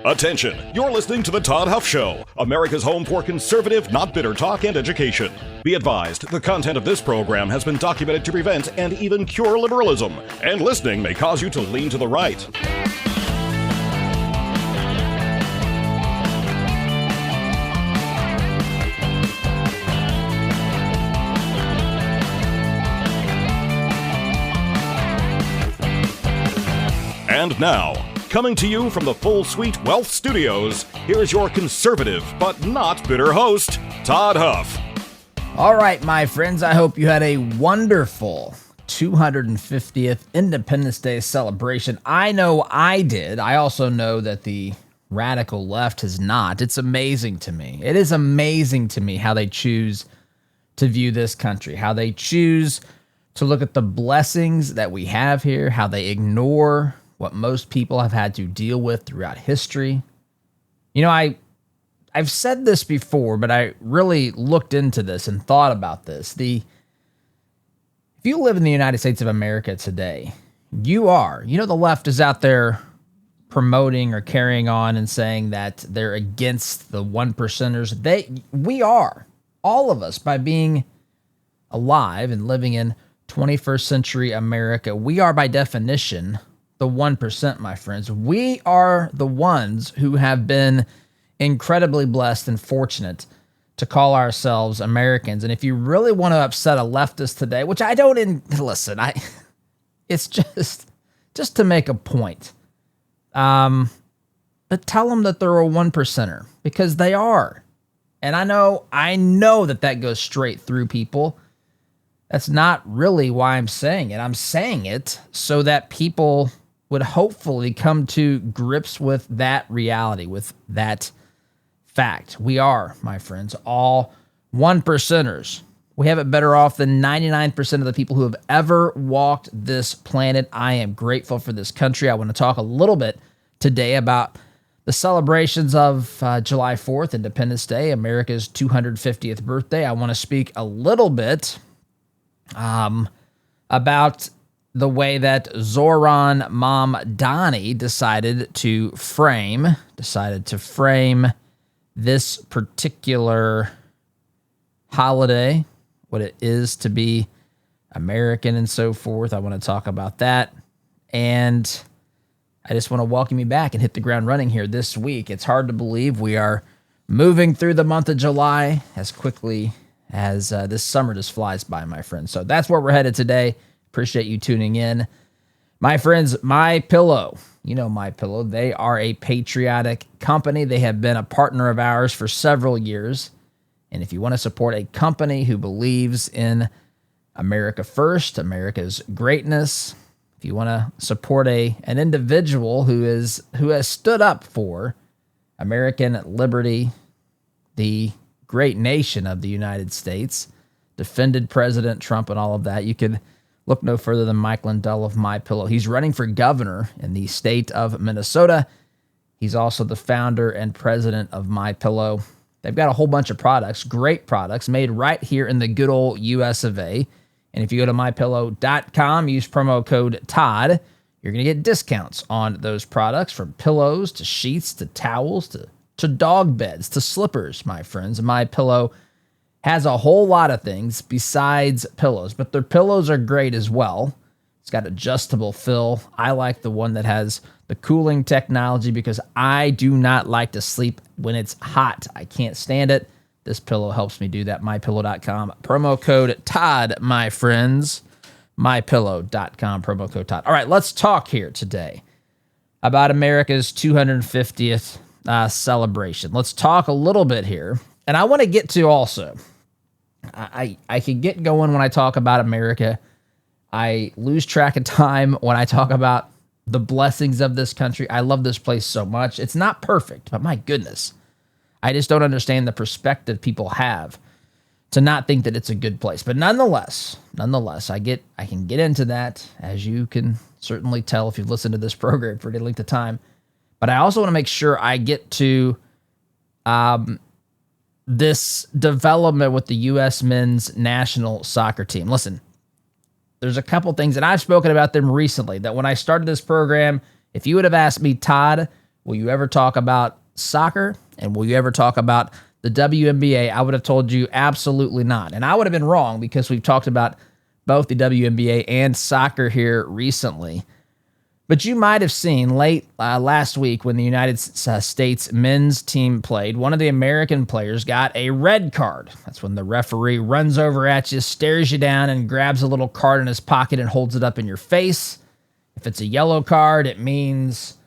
Attention, you're listening to The Todd Huff Show, America's home for conservative, not bitter talk and education. Be advised, the content of this program has been documented to prevent and even cure liberalism, and listening may cause you to lean to the right. And now, coming to you from the Full Suite Wealth Studios, here's your conservative but not bitter host, Todd Huff. All right, my friends, I hope you had a wonderful 250th Independence Day celebration. I know I did. I also know that the radical left has not. It's amazing to me. It is amazing to me how they choose to view this country, how they choose to look at the blessings that we have here, how they ignore what most people have had to deal with throughout history. You know, I've said this before, but I really looked into this and thought about this. If you live in the United States of America today, the left is out there promoting or carrying on and saying that they're against the one percenters. We are, all of us, by being alive and living in 21st century America, we are by definition the 1%, my friends. We are the ones who have been incredibly blessed and fortunate to call ourselves Americans. And if you really want to upset a leftist today, which I don't, it's just to make a point. But tell them that they're a 1%er, because they are. And I know that goes straight through people. That's not really why I'm saying it. I'm saying it so that people would hopefully come to grips with that reality, with that fact. We are, my friends, all 1%ers. We have it better off than 99% of the people who have ever walked this planet. I am grateful for this country. I want to talk a little bit today about the celebrations of July 4th, Independence Day, America's 250th birthday. I want to speak a little bit about the way that Zohran Mamdani decided to frame this particular holiday, what it is to be American and so forth. I want to talk about that. And I just want to welcome you back and hit the ground running here this week. It's hard to believe we are moving through the month of July as quickly as this summer just flies by, my friends. So that's where we're headed today. Appreciate you tuning in. My friends, MyPillow. You know MyPillow. They are a patriotic company. They have been a partner of ours for several years. And if you want to support a company who believes in America first, America's greatness, if you want to support an individual who has stood up for American liberty, the great nation of the United States, defended President Trump and all of that, you could look no further than Mike Lindell of MyPillow. He's running for governor in the state of Minnesota. He's also the founder and president of MyPillow. They've got a whole bunch of products, great products, made right here in the good old US of A. And if you go to MyPillow.com, use promo code Todd, you're going to get discounts on those products, from pillows to sheets to towels to dog beds to slippers, my friends. MyPillow has a whole lot of things besides pillows, but their pillows are great as well. It's got adjustable fill. I like the one that has the cooling technology because I do not like to sleep when it's hot. I can't stand it. This pillow helps me do that. MyPillow.com, promo code Todd, my friends. MyPillow.com, promo code Todd. All right, let's talk here today about America's 250th celebration. Let's talk a little bit here. And I want to get to also, I can get going when I talk about America. I lose track of time when I talk about the blessings of this country. I love this place so much. It's not perfect, but my goodness, I just don't understand the perspective people have to not think that it's a good place. But nonetheless, I can get into that, as you can certainly tell if you've listened to this program for any length of time. But I also want to make sure I get to this development with the U.S. men's national soccer team. Listen, there's a couple things, and I've spoken about them recently, that when I started this program, if you would have asked me, Todd, Will you ever talk about soccer? And will you ever talk about the WNBA? I would have told you absolutely not. And I would have been wrong because we've talked about both the WNBA and soccer here recently. But you might have seen late last week when the United States men's team played, one of the American players got a red card. That's when the referee runs over at you, stares you down, and grabs a little card in his pocket and holds it up in your face. If it's a yellow card, it means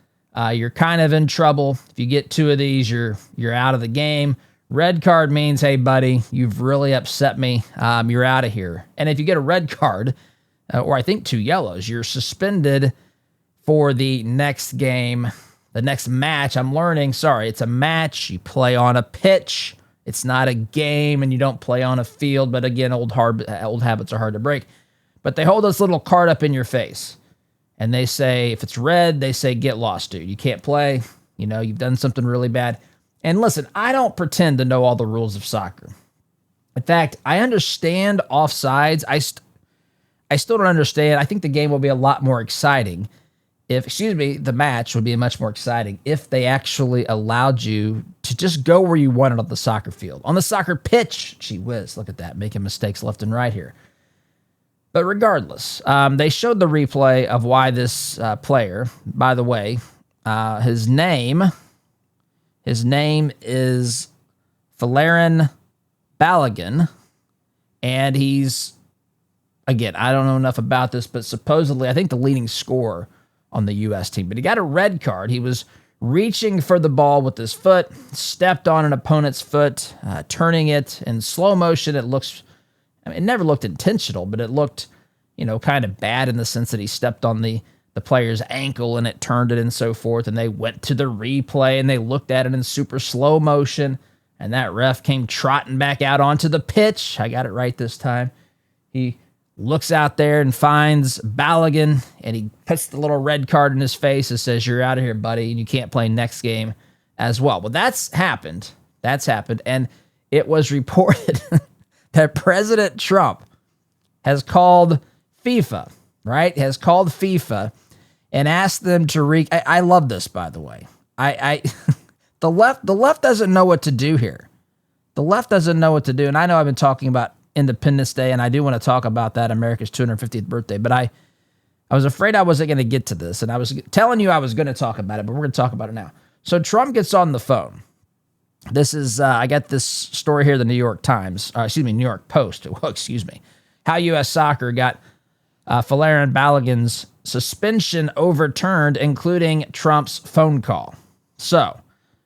you're kind of in trouble. If you get 2 of these, you're out of the game. Red card means, hey, buddy, you've really upset me. You're out of here. And if you get a red card, or I think 2 yellows, you're suspended for the next game, the next match. I'm learning, it's a match. You play on a pitch. It's not a game, and you don't play on a field. But again, old habits are hard to break. But they hold this little card up in your face, and they say, if it's red, they say, get lost, dude. You can't play. You've done something really bad. And listen, I don't pretend to know all the rules of soccer. In fact, I understand offsides. I still don't understand. I think the game will be a lot more exciting the match would be much more exciting if they actually allowed you to just go where you wanted on the soccer field. On the soccer pitch, gee whiz, look at that, making mistakes left and right here. But regardless, they showed the replay of why this player, by the way, his name is Folarin Balogun, and he's, again, I don't know enough about this, but supposedly, I think the leading scorer on the U.S. team. But he got a red card. He was reaching for the ball with his foot, stepped on an opponent's foot, turning it in slow motion. It never looked intentional, but it looked, kind of bad in the sense that he stepped on the player's ankle and it turned it and so forth. And they went to the replay and they looked at it in super slow motion. And that ref came trotting back out onto the pitch. I got it right this time. He looks out there and finds Balogun, and he puts the little red card in his face and says, you're out of here, buddy, and you can't play next game as well. Well, that's happened. And it was reported that President Trump has called FIFA, right? Has called FIFA and asked them to I love this, by the way. The left doesn't know what to do here. The left doesn't know what to do. And I know I've been talking about Independence Day, and I do want to talk about that, America's 250th birthday, but I was afraid I wasn't going to get to this, and I was telling you I was going to talk about it, but we're going to talk about it now. So Trump gets on the phone. This is, I got this story here, the New York Post, how U.S. Soccer got Folarin Balogun's suspension overturned, including Trump's phone call. So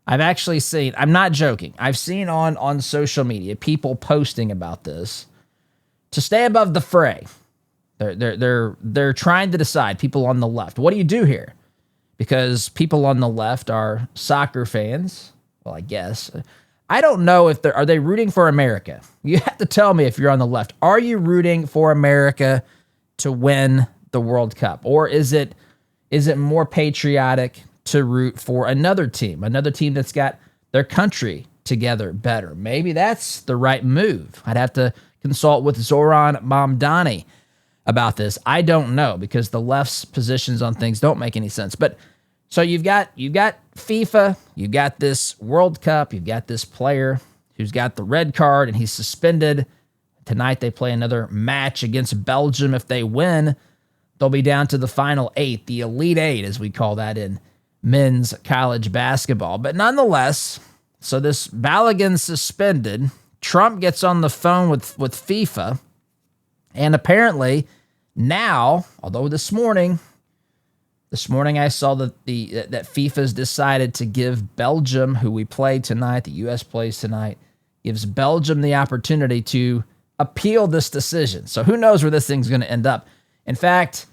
I've actually seen, I'm not joking, I've seen on social media people posting about this to stay above the fray. They're trying to decide, people on the left, what do you do here? Because people on the left are soccer fans. Well, I guess. I don't know if are they rooting for America? You have to tell me if you're on the left. Are you rooting for America to win the World Cup? Or is it more patriotic to root for another team that's got their country together better? Maybe that's the right move. I'd have to consult with Zohran Mamdani about this. I don't know, because the left's positions on things don't make any sense. But so you've got FIFA, you've got this World Cup, you've got this player who's got the red card and he's suspended. Tonight they play another match against Belgium. If they win, they'll be down to the final 8, the Elite 8, as we call that in men's college basketball. But nonetheless, so this Balogun suspended. Trump gets on the phone with FIFA, and apparently now, although this morning I saw that that FIFA's decided to give Belgium, who we play tonight, the U.S. plays tonight, gives Belgium the opportunity to appeal this decision. So who knows where this thing's going to end up. In fact,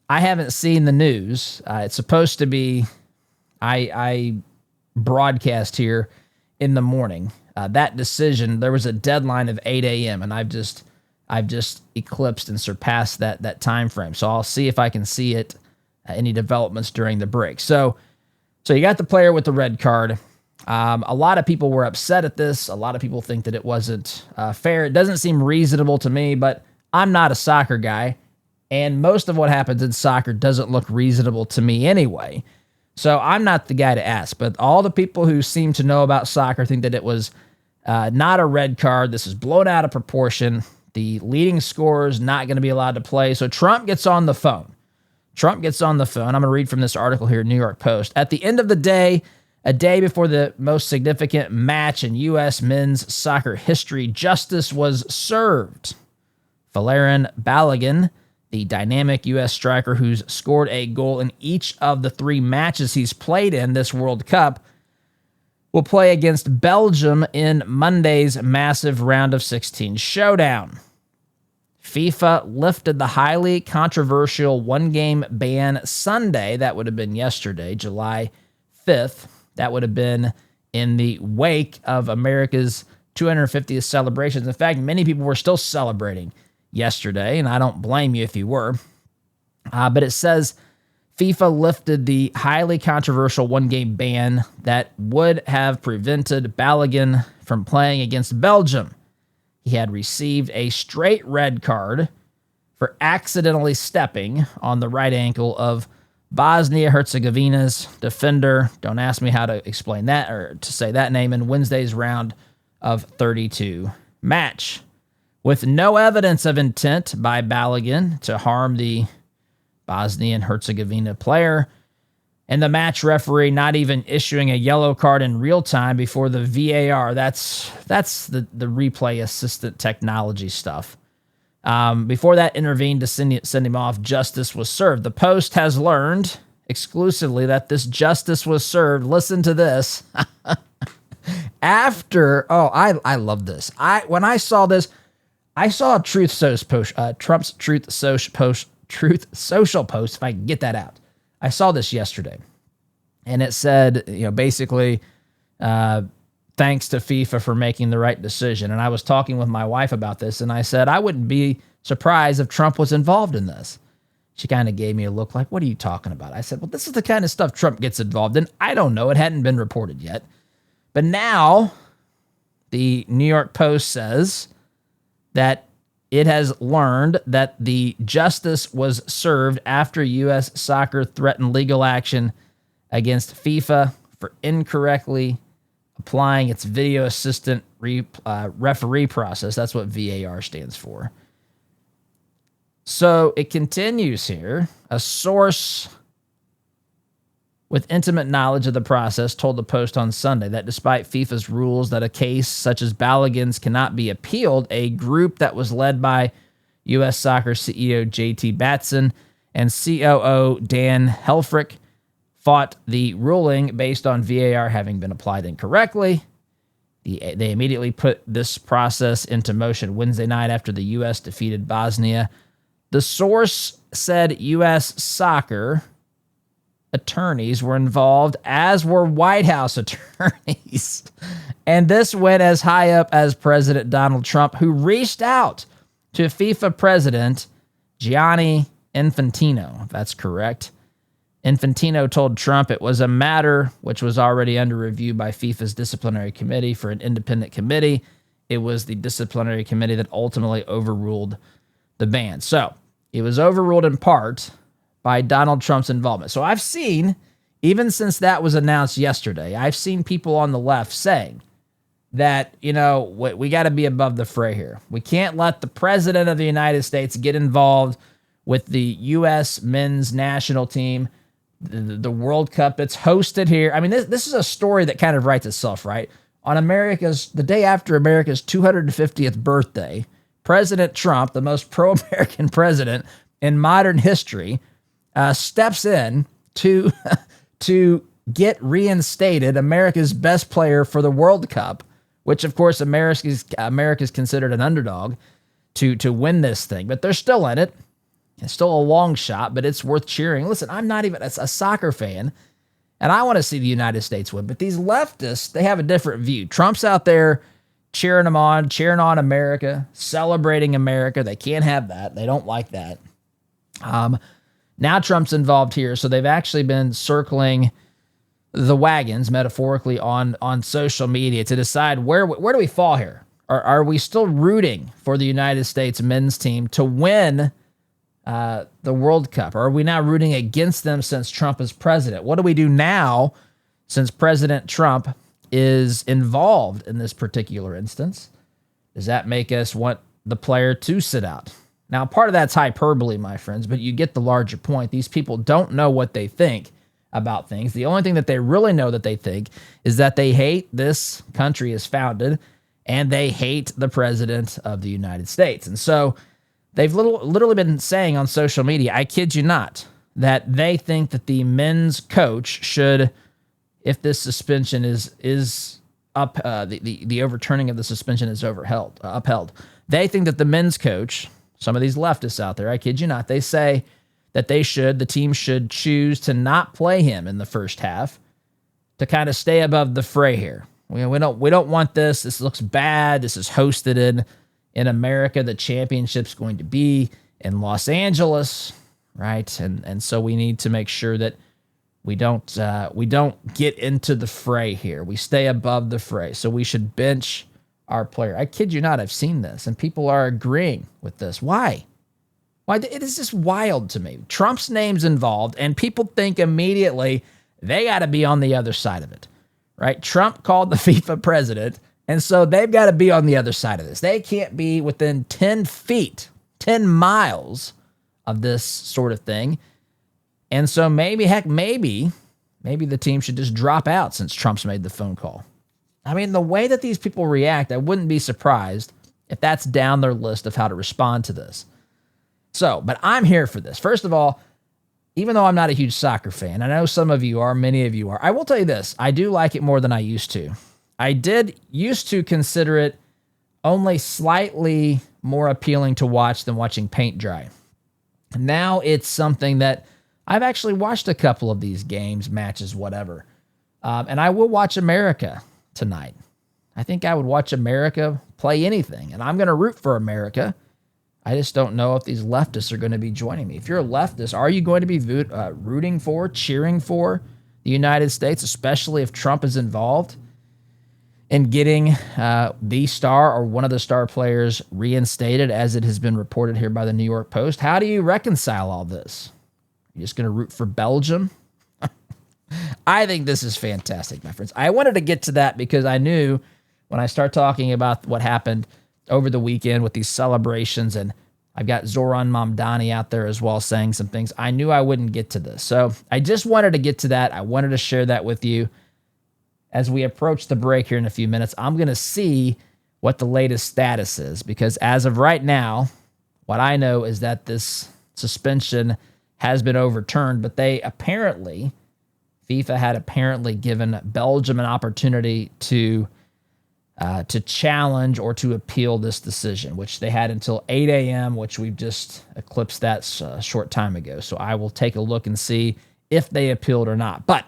I haven't seen the news. It's supposed to be, I broadcast here in the morning. That decision, there was a deadline of 8 a.m. and I've just eclipsed and surpassed that time frame. So I'll see if I can see it, any developments during the break. So you got the player with the red card. A lot of people were upset at this. A lot of people think that it wasn't fair. It doesn't seem reasonable to me, but I'm not a soccer guy, and most of what happens in soccer doesn't look reasonable to me anyway. So I'm not the guy to ask, but all the people who seem to know about soccer think that it was not a red card. This is blown out of proportion. The leading scorer is not going to be allowed to play. So Trump gets on the phone. I'm going to read from this article here, New York Post. At the end of the day, a day before the most significant match in U.S. men's soccer history, justice was served. Folarin Balogun, the dynamic U.S. striker who's scored a goal in each of the 3 matches he's played in this World Cup, will play against Belgium in Monday's massive round of 16 showdown. FIFA lifted the highly controversial one-game ban Sunday. That would have been yesterday, July 5th. That would have been in the wake of America's 250th celebrations. In fact, many people were still celebrating yesterday, and I don't blame you if you were. But it says FIFA lifted the highly controversial one-game ban that would have prevented Balogun from playing against Belgium. He had received a straight red card for accidentally stepping on the right ankle of Bosnia-Herzegovina's defender. Don't ask me how to explain that or to say that name in Wednesday's round of 32 match. With no evidence of intent by Balogun to harm the Bosnian-Herzegovina player, and the match referee not even issuing a yellow card in real time before the VAR. That's the replay assistant technology stuff. Before that intervened to send him off, justice was served. The Post has learned exclusively that this justice was served. Listen to this. I love this. When I saw this, I saw a Truth Social post, Trump's Truth Social post, if I can get that out. I saw this yesterday, and it said, basically, thanks to FIFA for making the right decision. And I was talking with my wife about this, and I said, I wouldn't be surprised if Trump was involved in this. She kind of gave me a look like, what are you talking about? I said, well, this is the kind of stuff Trump gets involved in. I don't know. It hadn't been reported yet. But now the New York Post says that it has learned that the justice was served after U.S. Soccer threatened legal action against FIFA for incorrectly applying its video assistant referee process. That's what VAR stands for. So it continues here. A source with intimate knowledge of the process told the Post on Sunday that despite FIFA's rules that a case such as Balogun's cannot be appealed, a group that was led by U.S. Soccer CEO J.T. Batson and COO Dan Helfrich fought the ruling based on VAR having been applied incorrectly. They immediately put this process into motion Wednesday night after the U.S. defeated Bosnia. The source said U.S. Soccer attorneys were involved, as were White House attorneys. And this went as high up as President Donald Trump, who reached out to FIFA President Gianni Infantino, if that's correct. Infantino told Trump it was a matter which was already under review by FIFA's disciplinary committee for an independent committee. It was the disciplinary committee that ultimately overruled the ban. So it was overruled in part by Donald Trump's involvement. So I've seen, even since that was announced yesterday, I've seen people on the left saying that, we got to be above the fray here. We can't let the president of the United States get involved with the U.S. men's national team, the World Cup that's hosted here. I mean, this is a story that kind of writes itself, right? On the day after America's 250th birthday, President Trump, the most pro-American president in modern history, steps in to get reinstated America's best player for the World Cup, which of course America's considered an underdog to win this thing, but they're still in it. It's still a long shot, but it's worth cheering. Listen, I'm not even a soccer fan, and I want to see the United States win, but these leftists, they have a different view. Trump's out there cheering them on, cheering on America, celebrating America. They can't have that. They don't like that. Now Trump's involved here, so they've actually been circling the wagons, metaphorically, on social media to decide where do we fall here? Are we still rooting for the United States men's team to win the World Cup? Or are we now rooting against them since Trump is president? What do we do now since President Trump is involved in this particular instance? Does that make us want the player to sit out? Now, part of that's hyperbole, my friends, but you get the larger point. These people don't know what they think about things. The only thing that they really know that they think is that they hate this country as founded, and they hate the president of the United States. And so they've literally been saying on social media, I kid you not, that they think that the men's coach should, if this suspension is up, the overturning of the suspension is upheld. They think that the men's coach, some of these leftists out there, I kid you not, they say that the team should choose to not play him in the first half to kind of stay above the fray here. We don't want this. This looks bad. This is hosted in America. The championship's going to be in Los Angeles, right? And so we need to make sure that we don't get into the fray here. We stay above the fray. So we should bench our player. I kid you not, I've seen this, and people are agreeing with this. Why? It is just wild to me. Trump's name's involved, and people think immediately they got to be on the other side of it, right? Trump called the FIFA president, and so they've got to be on the other side of this. They can't be within 10 feet, 10 miles of this sort of thing. And so maybe the team should just drop out since Trump's made the phone call. I mean, the way that these people react, I wouldn't be surprised if that's down their list of how to respond to this. So, but I'm here for this. First of all, even though I'm not a huge soccer fan, I know some of you are, many of you are, I will tell you this, I do like it more than I used to. I did used to consider it only slightly more appealing to watch than watching paint dry. Now it's something that I've actually watched a couple of these games, matches, whatever. And I will watch America tonight. I think I would watch America play anything, and I'm going to root for America. I just don't know if these leftists are going to be joining me. If you're a leftist, are you going to be rooting for, cheering for the United States, especially if Trump is involved in getting the star or one of the star players reinstated, as it has been reported here by the New York Post? How do you reconcile all this? You're just going to root for Belgium? I think this is fantastic, my friends. I wanted to get to that because I knew when I start talking about what happened over the weekend with these celebrations, and I've got Zohran Mamdani out there as well saying some things, I knew I wouldn't get to this. So I just wanted to get to that. I wanted to share that with you. As we approach the break here in a few minutes, I'm going to see what the latest status is, because as of right now, what I know is that this suspension has been overturned, but FIFA had apparently given Belgium an opportunity to challenge or to appeal this decision, which they had until 8 a.m., which we've just eclipsed that a short time ago. So I will take a look and see if they appealed or not. But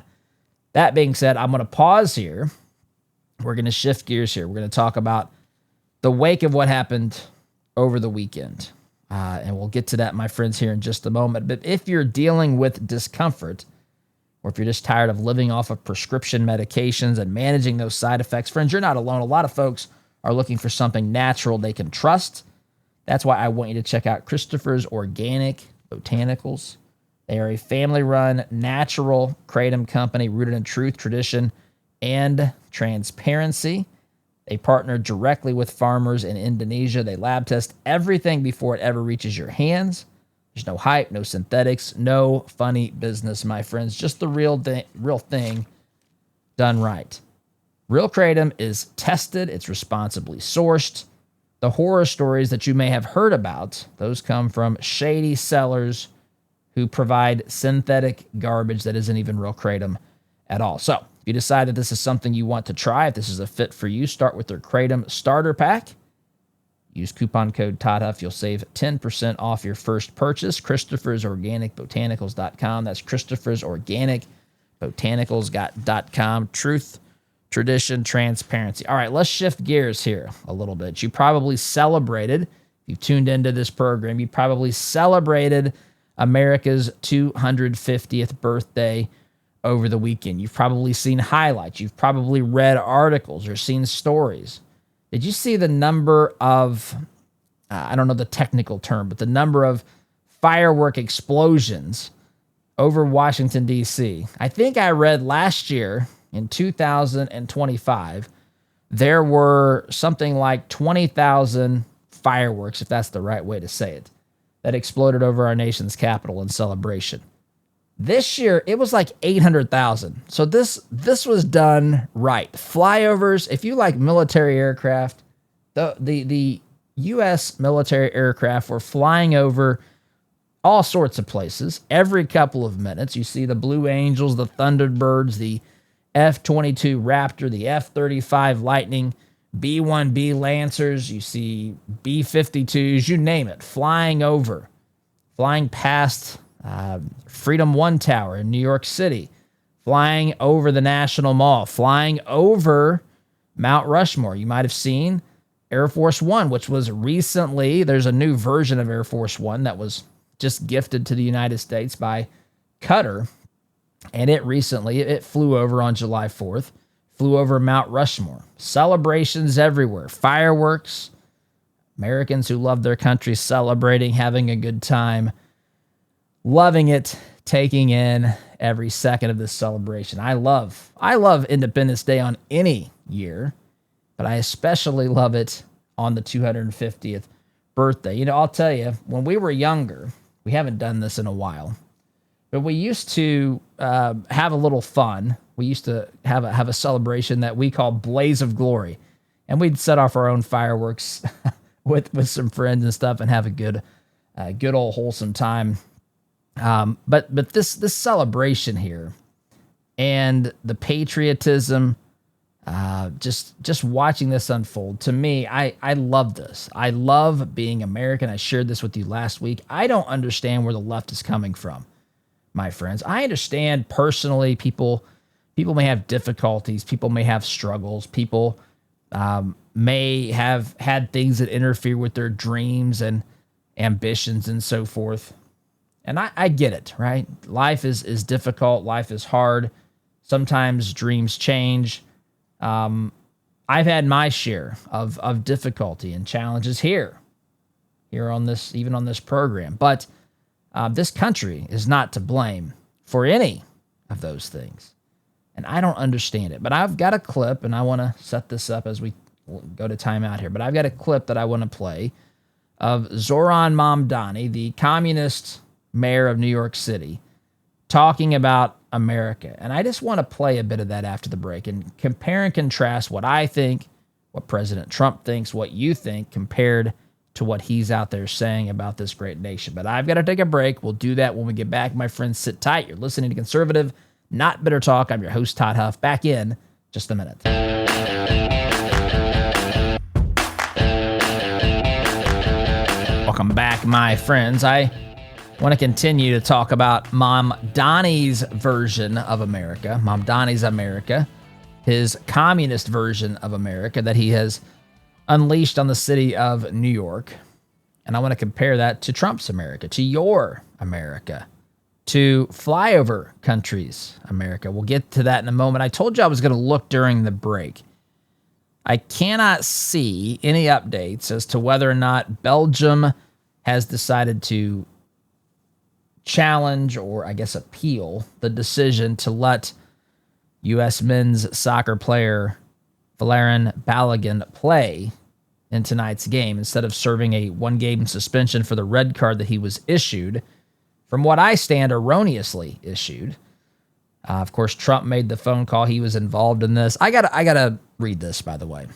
that being said, I'm going to pause here. We're going to shift gears here. We're going to talk about the wake of what happened over the weekend. And we'll get to that, my friends, here in just a moment. But if you're dealing with discomfort, or if you're just tired of living off of prescription medications and managing those side effects, friends, you're not alone. A lot of folks are looking for something natural they can trust. That's why I want you to check out Christopher's Organic Botanicals. They are a family-run, natural kratom company rooted in truth, tradition, and transparency. They partner directly with farmers in Indonesia. They lab test everything before it ever reaches your hands. There's no hype, no synthetics, no funny business, my friends. Just the real thing done right. Real kratom is tested. It's responsibly sourced. The horror stories that you may have heard about, those come from shady sellers who provide synthetic garbage that isn't even real kratom at all. So if you decide that this is something you want to try, if this is a fit for you, start with their kratom starter pack. Use coupon code TODHUFF. You'll save 10% off your first purchase. Christopher'sOrganicBotanicals.com. That's Christopher'sOrganicBotanicals.com. Truth, tradition, transparency. All right, let's shift gears here a little bit. You probably celebrated, if you've tuned into this program, you probably celebrated America's 250th birthday over the weekend. You've probably seen highlights. You've probably read articles or seen stories. Did you see the number of, I don't know the technical term, but the number of firework explosions over Washington, D.C. I think I read last year in 2025, there were something like 20,000 fireworks, if that's the right way to say it, that exploded over our nation's capital in celebration. This year, it was like 800,000. So this was done right. Flyovers, if you like military aircraft, the U.S. military aircraft were flying over all sorts of places. Every couple of minutes, you see the Blue Angels, the Thunderbirds, the F-22 Raptor, the F-35 Lightning, B-1B Lancers. You see B-52s, you name it, flying past Freedom One Tower in New York City, flying over the National Mall, flying over Mount Rushmore. You might have seen Air Force One, which was recently, there's a new version of Air Force One that was just gifted to the United States by Qatar. And it flew over on July 4th, flew over Mount Rushmore. Celebrations everywhere, fireworks, Americans who love their country celebrating, having a good time, loving it, taking in every second of this celebration. I love Independence Day on any year, but I especially love it on the 250th birthday. You know, I'll tell you, when we were younger, we haven't done this in a while, but we used to have a little fun. We used to have a celebration that we call Blaze of Glory, and we'd set off our own fireworks with some friends and stuff and have a good old wholesome time. But this celebration here and the patriotism, just watching this unfold, to me, I love this. I love being American. I shared this with you last week. I don't understand where the left is coming from, my friends. I understand personally people may have difficulties. People may have struggles. People may have had things that interfere with their dreams and ambitions and so forth. And I get it, right? Life is difficult. Life is hard. Sometimes dreams change. I've had my share of difficulty and challenges here on this, even on this program. But this country is not to blame for any of those things. And I don't understand it. But I've got a clip, and I want to set this up as we go to timeout here. But I've got a clip that I want to play of Zohran Mamdani, the communist mayor of New York City, talking about America. And I just want to play a bit of that after the break and compare and contrast what I think, what President Trump thinks, what you think, compared to what he's out there saying about this great nation. But I've got to take a break. We'll do that when we get back. My friends, sit tight. You're listening to Conservative, Not Bitter Talk. I'm your host, Todd Huff. Back in just a minute. Welcome back, my friends. I want to continue to talk about Mamdani's version of America, Mamdani's America, his communist version of America that he has unleashed on the city of New York. And I want to compare that to Trump's America, to your America, to flyover countries' America. We'll get to that in a moment. I told you I was going to look during the break. I cannot see any updates as to whether or not Belgium has decided to challenge, or I guess appeal, the decision to let U.S. men's soccer player Folarin Balogun play in tonight's game instead of serving a one-game suspension for the red card that he was issued, from what I stand, erroneously issued. Of course, Trump made the phone call. He was involved in this. I gotta read this, by the way.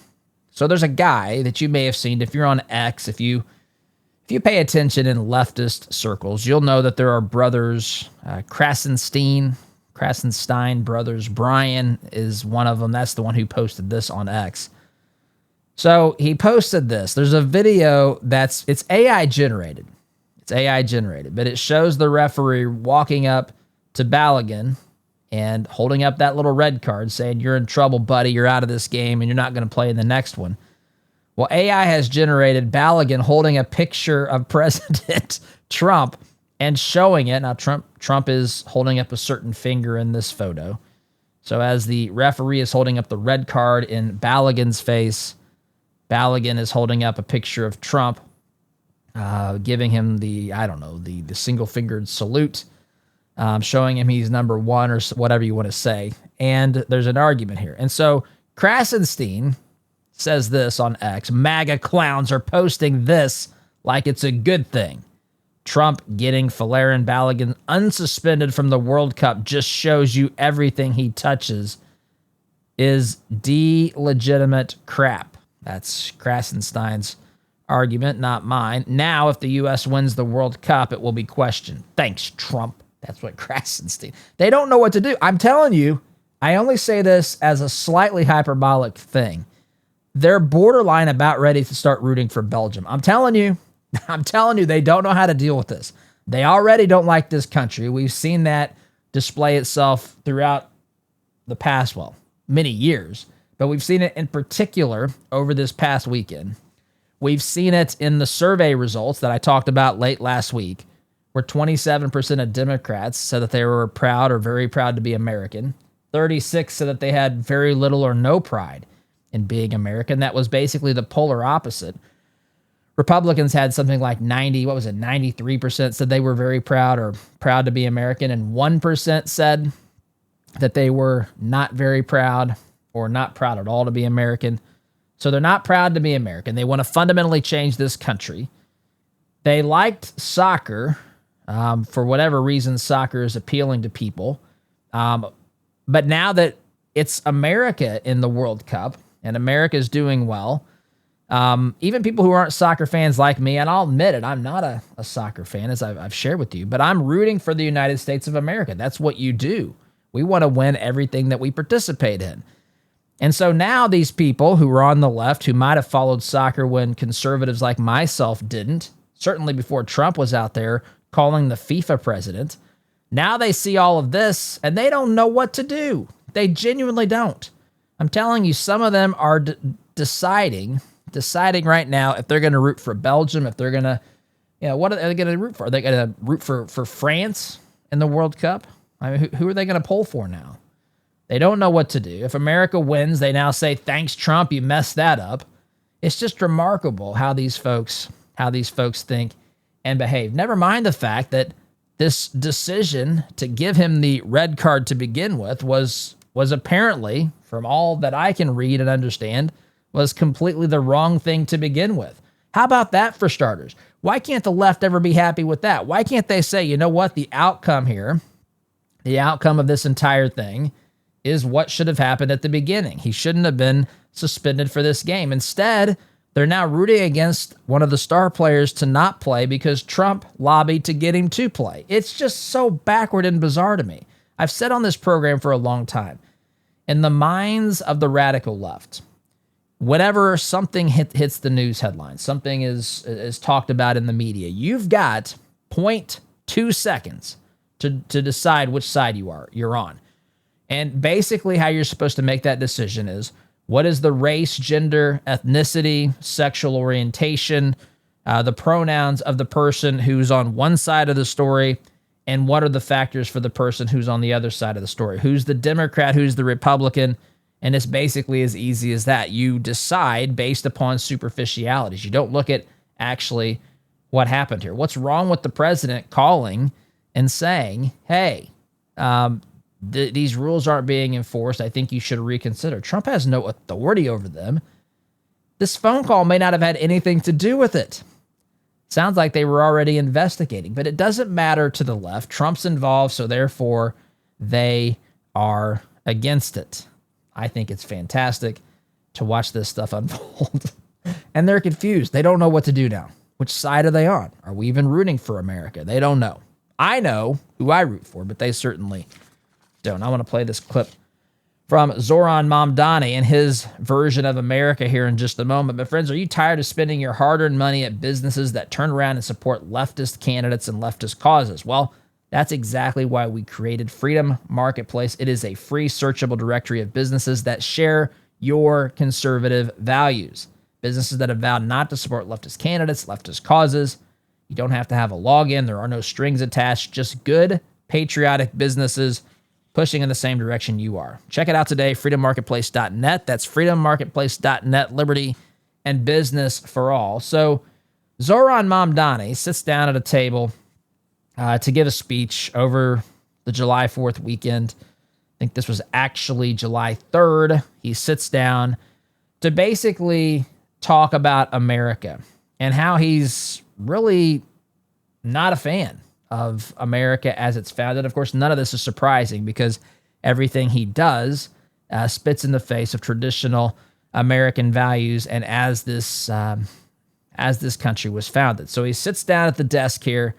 So there's a guy that you may have seen if you're on X, if you pay attention in leftist circles, you'll know that there are brothers, Krasenstein brothers. Brian is one of them. That's the one who posted this on X. So he posted this. There's a video it's AI generated. It's AI generated, but it shows the referee walking up to Balogun and holding up that little red card saying, "You're in trouble, buddy. You're out of this game and you're not going to play in the next one." Well, AI has generated Balogun holding a picture of President Trump and showing it. Now, Trump is holding up a certain finger in this photo. So as the referee is holding up the red card in Balogun's face, Balogun is holding up a picture of Trump giving him the single-fingered salute, showing him he's number one or whatever you want to say. And there's an argument here. And so Krasenstein says this on X: MAGA clowns are posting this like it's a good thing. Trump getting Folarin Balogun unsuspended from the World Cup just shows you everything he touches is delegitimate crap. That's Krasenstein's argument, not mine. Now, if the U.S. wins the World Cup, it will be questioned. Thanks, Trump. That's what Krasenstein. They don't know what to do. I'm telling you, I only say this as a slightly hyperbolic thing. They're borderline about ready to start rooting for Belgium. I'm telling you, they don't know how to deal with this. They already don't like this country. We've seen that display itself throughout the past, many years, but we've seen it in particular over this past weekend. We've seen it in the survey results that I talked about late last week, where 27% of Democrats said that they were proud or very proud to be American. 36 said that they had very little or no pride in being American. That was basically the polar opposite. Republicans had something like 93% said they were very proud or proud to be American, and 1% said that they were not very proud or not proud at all to be American. So they're not proud to be American. They want to fundamentally change this country. They liked soccer. For whatever reason, soccer is appealing to people. But now that it's America in the World Cup and America is doing well, even people who aren't soccer fans like me, and I'll admit it, I'm not a soccer fan, as I've shared with you, but I'm rooting for the United States of America. That's what you do. We want to win everything that we participate in. And so now these people who are on the left, who might have followed soccer when conservatives like myself didn't, certainly before Trump was out there calling the FIFA president, now they see all of this and they don't know what to do. They genuinely don't. I'm telling you, some of them are deciding right now if they're going to root for Belgium, if they're going to, what are they going to root for? Are they going to root for France in the World Cup? I mean, who are they going to pull for now? They don't know what to do. If America wins, they now say, thanks, Trump, you messed that up. It's just remarkable how these folks think and behave. Never mind the fact that this decision to give him the red card to begin with was apparently, from all that I can read and understand, was completely the wrong thing to begin with. How about that for starters? Why can't the left ever be happy with that? Why can't they say, you know what, the outcome of this entire thing is what should have happened at the beginning. He shouldn't have been suspended for this game. Instead, they're now rooting against one of the star players to not play because Trump lobbied to get him to play. It's just so backward and bizarre to me. I've said on this program for a long time, in the minds of the radical left, whenever something hits the news headlines, something is talked about in the media, you've got 0.2 seconds to decide which side you're on. And basically how you're supposed to make that decision is, what is the race, gender, ethnicity, sexual orientation, the pronouns of the person who's on one side of the story, and what are the factors for the person who's on the other side of the story? Who's the Democrat, who's the Republican? And it's basically as easy as that. You decide based upon superficialities. You don't look at actually what happened here. What's wrong with the president calling and saying, hey, these rules aren't being enforced. I think you should reconsider. Trump has no authority over them. This phone call may not have had anything to do with it. Sounds like they were already investigating, but it doesn't matter to the left. Trump's involved, so therefore they are against it. I think it's fantastic to watch this stuff unfold. And they're confused. They don't know what to do now. Which side are they on? Are we even rooting for America? They don't know. I know who I root for, but they certainly don't. I want to play this clip from Zohran Mamdani and his version of America here in just a moment. But friends, are you tired of spending your hard-earned money at businesses that turn around and support leftist candidates and leftist causes? Well, that's exactly why we created Freedom Marketplace. It is a free searchable directory of businesses that share your conservative values. Businesses that have vowed not to support leftist candidates, leftist causes. You don't have to have a login. There are no strings attached. Just good, patriotic businesses pushing in the same direction you are. Check it out today, freedommarketplace.net. That's freedommarketplace.net, liberty and business for all. So Zohran Mamdani sits down at a table to give a speech over the July 4th weekend. I think this was actually July 3rd. He sits down to basically talk about America and how he's really not a fan of America as it's founded. Of course, none of this is surprising because everything he does spits in the face of traditional American values and as this country was founded. So he sits down at the desk here.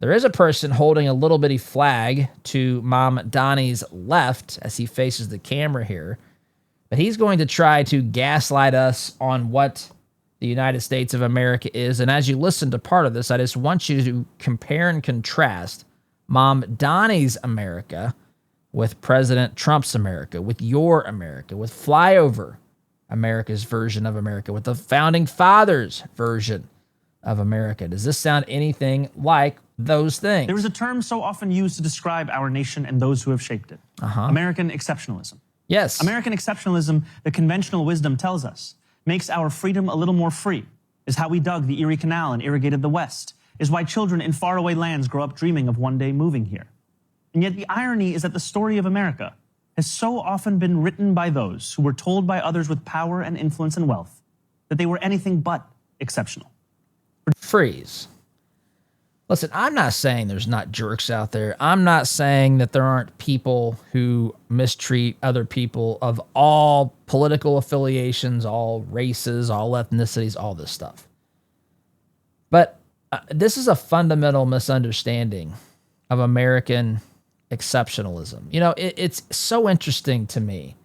There is a person holding a little bitty flag to Mamdani's left as he faces the camera here. But he's going to try to gaslight us on what the United States of America is. And as you listen to part of this, I just want you to compare and contrast Mamdani's America with President Trump's America, with your America, with Flyover America's version of America, with the Founding Fathers' version of America. Does this sound anything like those things? There is a term so often used to describe our nation and those who have shaped it. American exceptionalism. Yes. American exceptionalism, the conventional wisdom tells us, makes our freedom a little more free, is how we dug the Erie Canal and irrigated the West, is why children in faraway lands grow up dreaming of one day moving here. And yet the irony is that the story of America has so often been written by those who were told by others with power and influence and wealth that they were anything but exceptional. Freeze. Listen, I'm not saying there's not jerks out there. I'm not saying that there aren't people who mistreat other people of all political affiliations, all races, all ethnicities, all this stuff. But this is a fundamental misunderstanding of American exceptionalism. You know, it's so interesting to me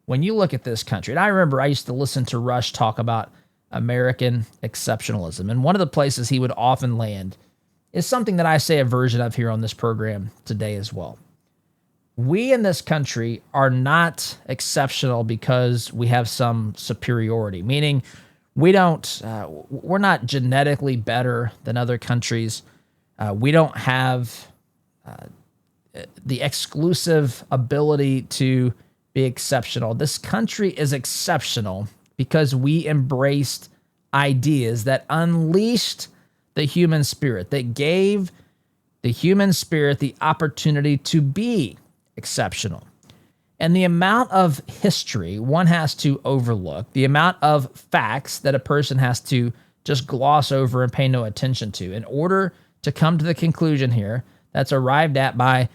when you look at this country. And I remember I used to listen to Rush talk about American exceptionalism. And one of the places he would often land is something that I say a version of here on this program today as well. We in this country are not exceptional because we have some superiority, meaning we're not genetically better than other countries. We don't have the exclusive ability to be exceptional. This country is exceptional because we embraced ideas that unleashed the human spirit, that gave the human spirit the opportunity to be exceptional. And the amount of history one has to overlook, the amount of facts that a person has to just gloss over and pay no attention to in order to come to the conclusion here that's arrived at by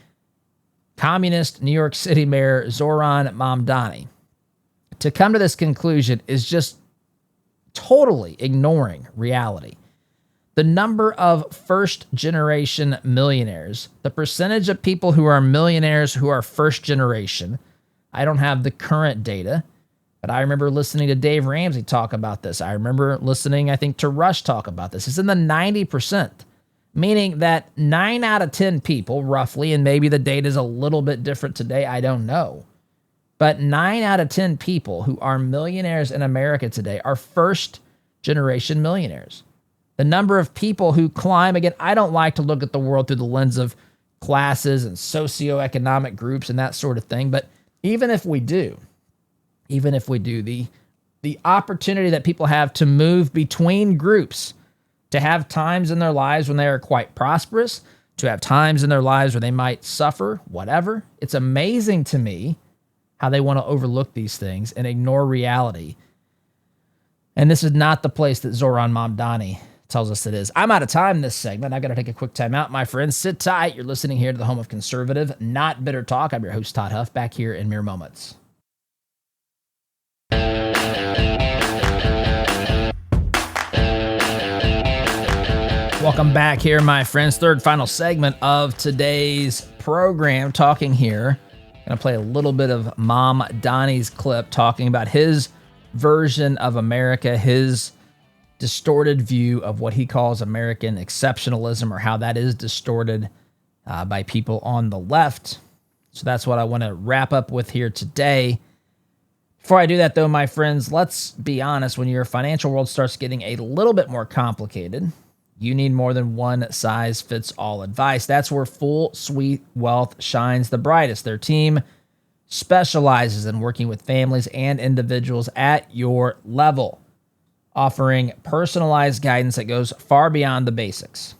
communist New York City Mayor Zohran Mamdani. To come to this conclusion is just totally ignoring reality. The number of first-generation millionaires, the percentage of people who are millionaires who are first-generation, I don't have the current data, but I remember listening to Dave Ramsey talk about this. I remember listening, I think, to Rush talk about this. It's in the 90%, meaning that 9 out of 10 people, roughly, and maybe the data is a little bit different today, I don't know, but 9 out of 10 people who are millionaires in America today are first-generation millionaires. The number of people who climb, again, I don't like to look at the world through the lens of classes and socioeconomic groups and that sort of thing, but even if we do, the opportunity that people have to move between groups, to have times in their lives when they are quite prosperous, to have times in their lives where they might suffer, whatever, it's amazing to me how they want to overlook these things and ignore reality. And this is not the place that Zohran Mamdani tells us it is. I'm out of time in this segment. I've got to take a quick time out, my friends. Sit tight. You're listening here to the home of conservative, not bitter talk. I'm your host, Todd Huff, back here in mere moments. Welcome back here, my friends. Third final segment of today's program, talking here. Going to play a little bit of Mamdani's clip talking about his version of America, his distorted view of what he calls American exceptionalism, or how that is distorted by people on the left. So that's what I want to wrap up with here today. Before I do that, though, my friends, let's be honest. When your financial world starts getting a little bit more complicated, you need more than one-size-fits-all advice. That's where Full Suite Wealth shines the brightest. Their team specializes in working with families and individuals at your level. offering personalized guidance that goes far beyond the basics.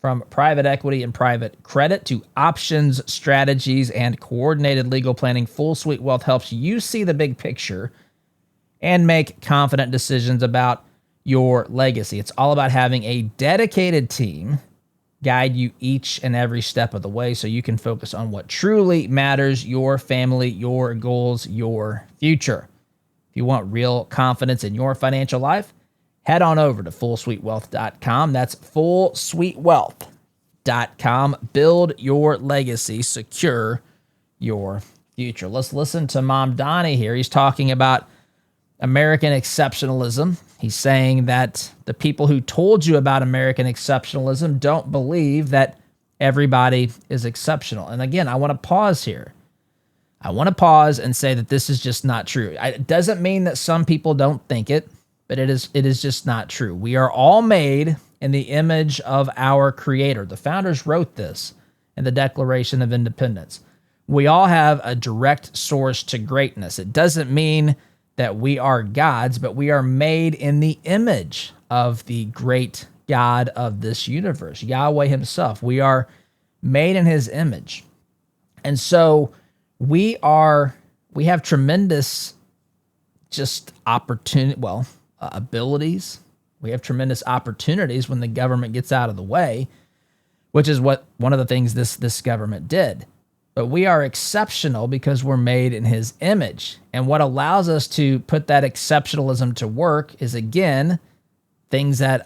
From private equity and private credit to options, strategies, and coordinated legal planning, Full Suite Wealth helps you see the big picture and make confident decisions about your legacy. It's all about having a dedicated team guide you each and every step of the way so you can focus on what truly matters: your family, your goals, your future. If you want real confidence in your financial life, head on over to fullsuitewealth.com. That's fullsuitewealth.com. Build your legacy, secure your future. Let's listen to Mamdani here. He's talking about American exceptionalism. He's saying that the people who told you about American exceptionalism don't believe that everybody is exceptional. And again, I want to pause here. I want to pause and say that this is just not true. It doesn't mean that some people don't think it, but it is just not true. We are all made in the image of our Creator. The founders wrote this in the Declaration of Independence. We all have a direct source to greatness. It doesn't mean that we are gods, but we are made in the image of the great God of this universe, Yahweh himself. We are made in his image. And so we have tremendous just abilities. We have tremendous opportunities when the government gets out of the way, which is what one of the things this government did. But we are exceptional because we're made in his image. And what allows us to put that exceptionalism to work is, again, things that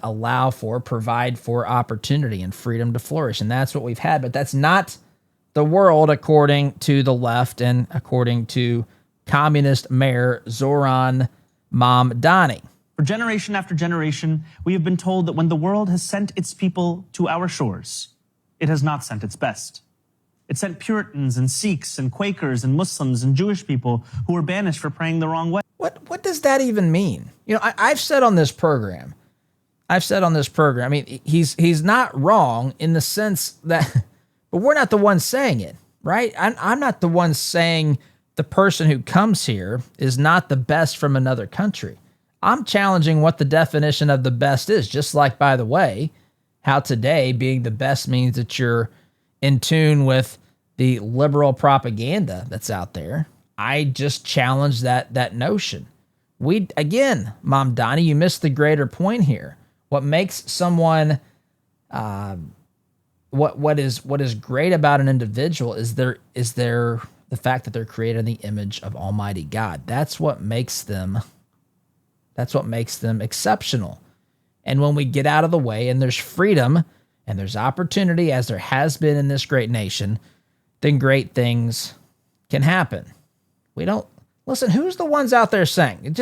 provide for opportunity and freedom to flourish. And that's what we've had. But that's not the world according to the left and according to communist Mayor Zohran Mamdani. For generation after generation, we have been told that when the world has sent its people to our shores, it has not sent its best. It sent Puritans and Sikhs and Quakers and Muslims and Jewish people who were banished for praying the wrong way. What does that even mean? You know, I've said on this program, I mean, he's not wrong in the sense that, but we're not the ones saying it, right? I'm not the one saying the person who comes here is not the best from another country. I'm challenging what the definition of the best is, just like, by the way, how today being the best means that you're in tune with the liberal propaganda that's out there. I just challenge that notion. Again, Mamdani, you missed the greater point here. What makes someone, what is great about an individual is the fact that they're created in the image of Almighty God. That's what makes them exceptional. And when we get out of the way and there's freedom and there's opportunity, as there has been in this great nation, then great things can happen. Listen, who's the ones out there saying?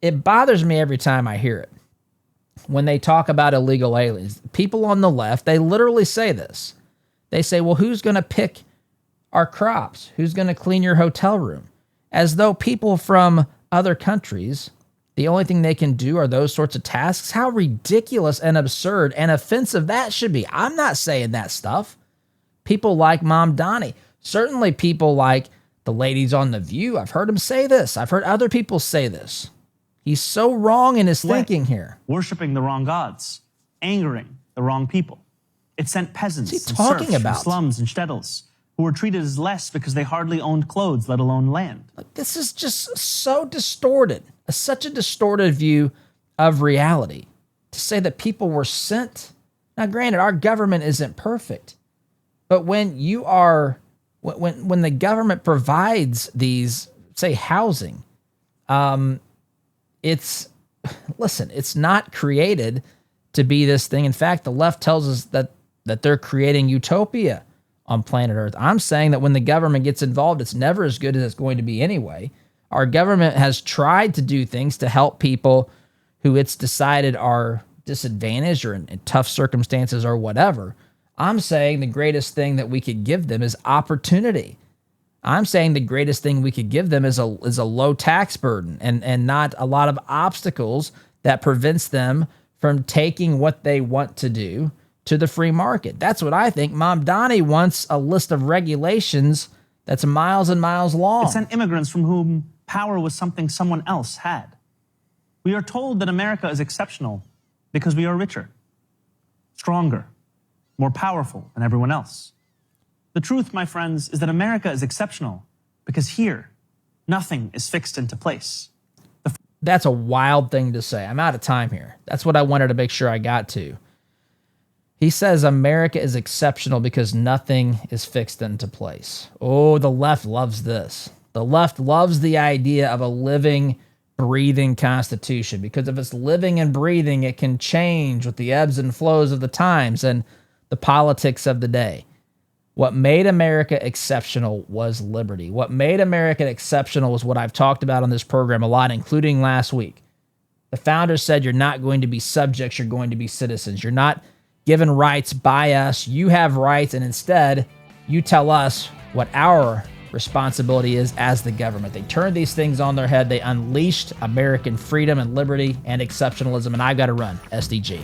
It bothers me every time I hear it. When they talk about illegal aliens, people on the left, they literally say this. They say, well, who's going to pick our crops? Who's going to clean your hotel room? As though people from other countries, the only thing they can do are those sorts of tasks. How ridiculous and absurd and offensive that should be. I'm not saying that stuff. People like Mamdani, certainly people like the ladies on The View, I've heard him say this. I've heard other people say this. He's so wrong in his thinking here. Worshipping the wrong gods, angering the wrong people. It sent peasants and talking serfs about? from slums and shtetls who were treated as less because they hardly owned clothes, let alone land. This is just so distorted, such a distorted view of reality. To say that people were sent. Now, granted, our government isn't perfect, but when the government provides these, say, housing, it's not created to be this thing. In fact, the left tells us that they're creating utopia on planet Earth. I'm saying that when the government gets involved, it's never as good as it's going to be anyway. Our government has tried to do things to help people who it's decided are disadvantaged or in tough circumstances or whatever. I'm saying the greatest thing that we could give them is opportunity. I'm saying the greatest thing we could give them is a low tax burden and not a lot of obstacles that prevents them from taking what they want to do to the free market. That's what I think. Mamdani wants a list of regulations that's miles and miles long. It sent immigrants from whom power was something someone else had. We are told that America is exceptional because we are richer, stronger, more powerful than everyone else. The truth, my friends, is that America is exceptional because here, nothing is fixed into place. That's a wild thing to say. I'm out of time here. That's what I wanted to make sure I got to. He says America is exceptional because nothing is fixed into place. Oh, the left loves this. The left loves the idea of a living, breathing Constitution, because if it's living and breathing, it can change with the ebbs and flows of the times and the politics of the day. What made America exceptional was liberty. What made America exceptional was what I've talked about on this program a lot, including last week. The founders said you're not going to be subjects, you're going to be citizens. You're not given rights by us. You have rights, and instead, you tell us what our responsibility is as the government. They turned these things on their head. They unleashed American freedom and liberty and exceptionalism, and I've got to run. SDG.